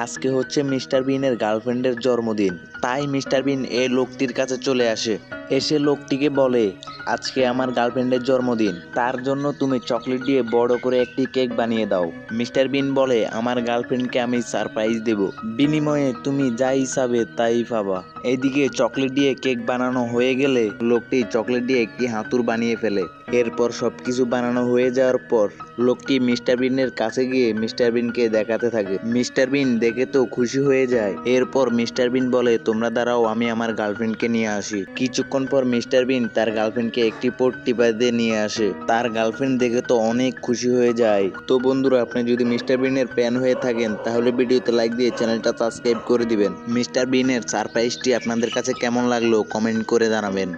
আজকে হচ্ছে মিস্টার বিনের গার্লফ্রেন্ডের জন্মদিন। তাই মিস্টার বিন এই লোকটির কাছে চলে আসে। এসে লোকটিকে বলে, আজকে আমার গার্লফ্রেন্ডের জন্মদিন, তার জন্য তুমি চকলেট দিয়ে বড় করে একটি কেক বানিয়ে দাও। মিস্টার বিন বলে, আমার গার্লফ্রেন্ডকে আমি সারপ্রাইজ দেব, বিনিময়ে তুমি যা হিসাবে তাই পাবা। এইদিকে চকলেট দিয়ে কেক বানানো হয়ে গেলে লোকটি চকলেট দিয়ে একটি হাতুড় বানিয়ে ফেলে। এরপর সবকিছু বানানো হয়ে যাওয়ার পর লোকটি মিস্টার বিনের কাছে গিয়ে মিস্টার বিনকে দেখাতে থাকে। মিস্টার বিন দেখে তো খুশি হয়ে যায়। এরপর মিস্টার বিন বলে, তোমরা দাঁড়াও, আমি আমার গার্লফ্রেন্ডকে নিয়ে আসি। কিছুক্ষণ পর মিস্টার বিন তার গার্লফ্রেন্ডকে একটি পট্টি বাঁধে নিয়ে আসে। তার গার্লফ্রেন্ড দেখে তো অনেক খুশি হয়ে যায়। তো বন্ধুরা, আপনি যদি মিস্টার বিনের ফ্যান হয়ে থাকেন তাহলে ভিডিওতে লাইক দিয়ে চ্যানেলটা সাবস্ক্রাইব করে দিবেন। মিস্টার বিনের সারপ্রাইজটি আপনাদের কাছে কেমন লাগলো কমেন্ট করে জানাবেন।